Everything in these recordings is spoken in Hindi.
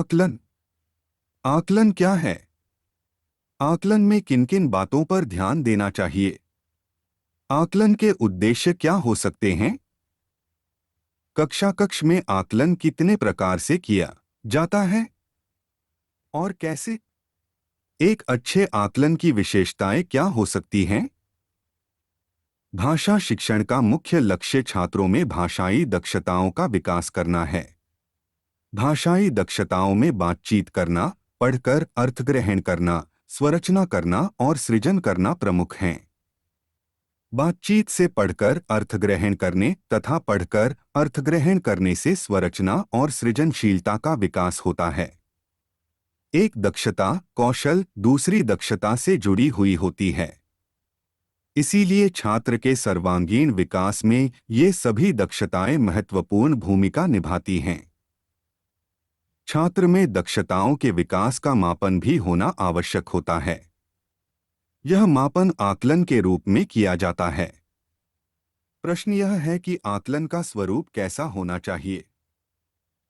आकलन। आकलन क्या है? आकलन में किन किन बातों पर ध्यान देना चाहिए? आकलन के उद्देश्य क्या हो सकते हैं? कक्षा में आकलन कितने प्रकार से किया जाता है और कैसे? एक अच्छे आकलन की विशेषताएं क्या हो सकती हैं? भाषा शिक्षण का मुख्य लक्ष्य छात्रों में भाषाई दक्षताओं का विकास करना है। भाषाई दक्षताओं में बातचीत करना, पढ़कर अर्थ ग्रहण करना, स्वरचना करना और सृजन करना प्रमुख हैं। बातचीत से पढ़कर अर्थ ग्रहण करने तथा पढ़कर अर्थ ग्रहण करने से स्वरचना और सृजनशीलता का विकास होता है। एक दक्षता, कौशल दूसरी दक्षता से जुड़ी हुई होती है। इसीलिए छात्र के सर्वांगीण विकास में ये सभी दक्षताएं महत्वपूर्ण भूमिका निभाती हैं। छात्र में दक्षताओं के विकास का मापन भी होना आवश्यक होता है। यह मापन आकलन के रूप में किया जाता है। प्रश्न यह है कि आकलन का स्वरूप कैसा होना चाहिए?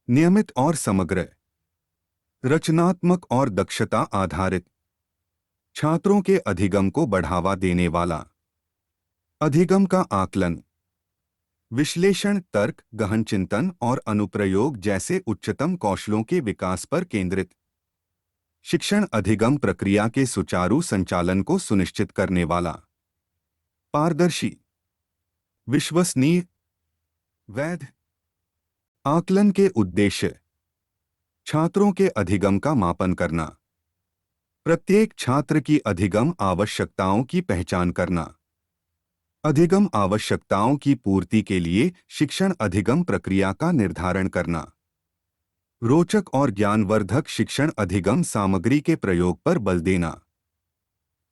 नियमित और समग्र, रचनात्मक और दक्षता आधारित, छात्रों के अधिगम को बढ़ावा देने वाला। अधिगम का आकलन विश्लेषण, तर्क, गहन चिंतन और अनुप्रयोग जैसे उच्चतम कौशलों के विकास पर केंद्रित। शिक्षण अधिगम प्रक्रिया के सुचारू संचालन को सुनिश्चित करने वाला। पारदर्शी, विश्वसनीय, वैध। आकलन के उद्देश्य: छात्रों के अधिगम का मापन करना, प्रत्येक छात्र की अधिगम आवश्यकताओं की पहचान करना, अधिगम आवश्यकताओं की पूर्ति के लिए शिक्षण अधिगम प्रक्रिया का निर्धारण करना, रोचक और ज्ञानवर्धक शिक्षण अधिगम सामग्री के प्रयोग पर बल देना,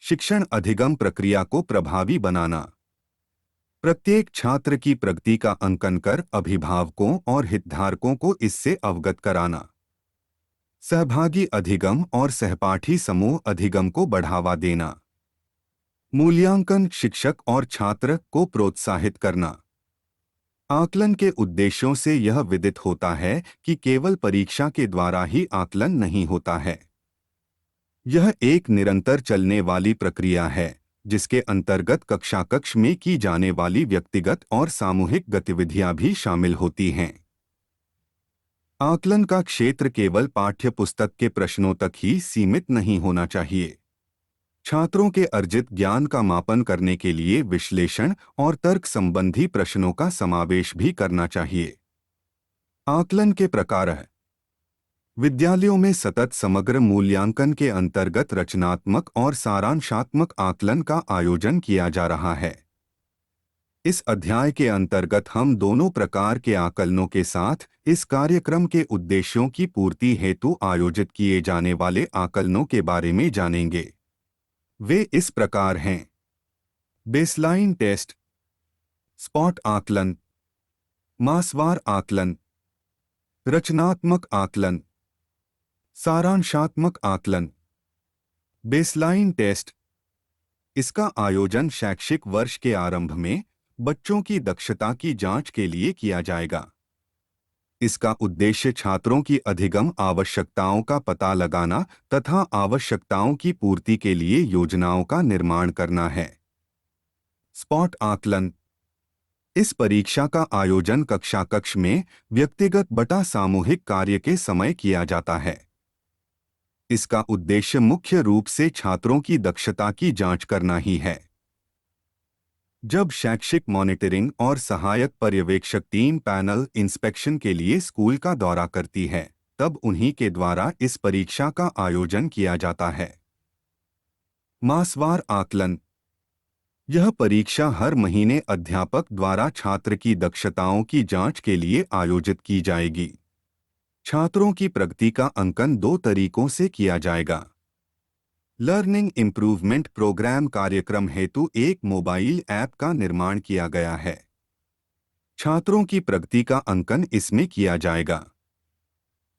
शिक्षण अधिगम प्रक्रिया को प्रभावी बनाना, प्रत्येक छात्र की प्रगति का अंकन कर अभिभावकों और हितधारकों को इससे अवगत कराना, सहभागी अधिगम और सहपाठी समूह अधिगम को बढ़ावा देना, मूल्यांकन शिक्षक और छात्र को प्रोत्साहित करना। आकलन के उद्देश्यों से यह विदित होता है कि केवल परीक्षा के द्वारा ही आकलन नहीं होता है। यह एक निरंतर चलने वाली प्रक्रिया है जिसके अंतर्गत कक्षा में की जाने वाली व्यक्तिगत और सामूहिक गतिविधियां भी शामिल होती हैं। आकलन का क्षेत्र केवल पाठ्यपुस्तक के प्रश्नों तक ही सीमित नहीं होना चाहिए। छात्रों के अर्जित ज्ञान का मापन करने के लिए विश्लेषण और तर्क संबंधी प्रश्नों का समावेश भी करना चाहिए। आकलन के प्रकार हैं। विद्यालयों में सतत समग्र मूल्यांकन के अंतर्गत रचनात्मक और सारांशात्मक आकलन का आयोजन किया जा रहा है। इस अध्याय के अंतर्गत हम दोनों प्रकार के आकलनों के साथ इस कार्यक्रम के उद्देश्यों की पूर्ति हेतु आयोजित किए जाने वाले आकलनों के बारे में जानेंगे। वे इस प्रकार हैं: बेसलाइन टेस्ट, स्पॉट आकलन, मासवार आकलन, रचनात्मक आकलन, सारांशात्मक आकलन। बेसलाइन टेस्ट, इसका आयोजन शैक्षिक वर्ष के आरंभ में बच्चों की दक्षता की जांच के लिए किया जाएगा। इसका उद्देश्य छात्रों की अधिगम आवश्यकताओं का पता लगाना तथा आवश्यकताओं की पूर्ति के लिए योजनाओं का निर्माण करना है। स्पॉट आकलन, इस परीक्षा का आयोजन कक्षा में व्यक्तिगत बटा सामूहिक कार्य के समय किया जाता है। इसका उद्देश्य मुख्य रूप से छात्रों की दक्षता की जांच करना ही है। जब शैक्षिक मॉनिटरिंग और सहायक पर्यवेक्षक टीम पैनल इंस्पेक्शन के लिए स्कूल का दौरा करती है, तब उन्हीं के द्वारा इस परीक्षा का आयोजन किया जाता है। मासवार आकलन, यह परीक्षा हर महीने अध्यापक द्वारा छात्र की दक्षताओं की जांच के लिए आयोजित की जाएगी। छात्रों की प्रगति का अंकन दो तरीकों से किया जाएगा। लर्निंग इम्प्रूवमेंट प्रोग्राम कार्यक्रम हेतु एक मोबाइल ऐप का निर्माण किया गया है। छात्रों की प्रगति का अंकन इसमें किया जाएगा।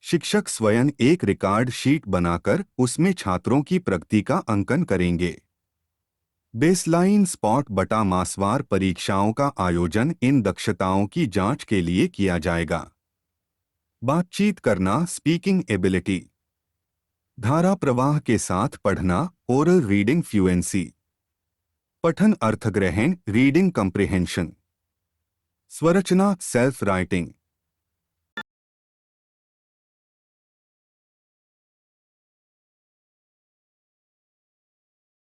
शिक्षक स्वयं एक रिकॉर्ड शीट बनाकर उसमें छात्रों की प्रगति का अंकन करेंगे। बेसलाइन स्पॉट बटा मासवार परीक्षाओं का आयोजन इन दक्षताओं की जांच के लिए किया जाएगा। बातचीत करना, स्पीकिंग एबिलिटी। धारा प्रवाह के साथ पढ़ना, ओरल रीडिंग फ्लुएंसी। पठन अर्थग्रहण, रीडिंग कंप्रिहेंशन। स्वरचना, सेल्फ राइटिंग।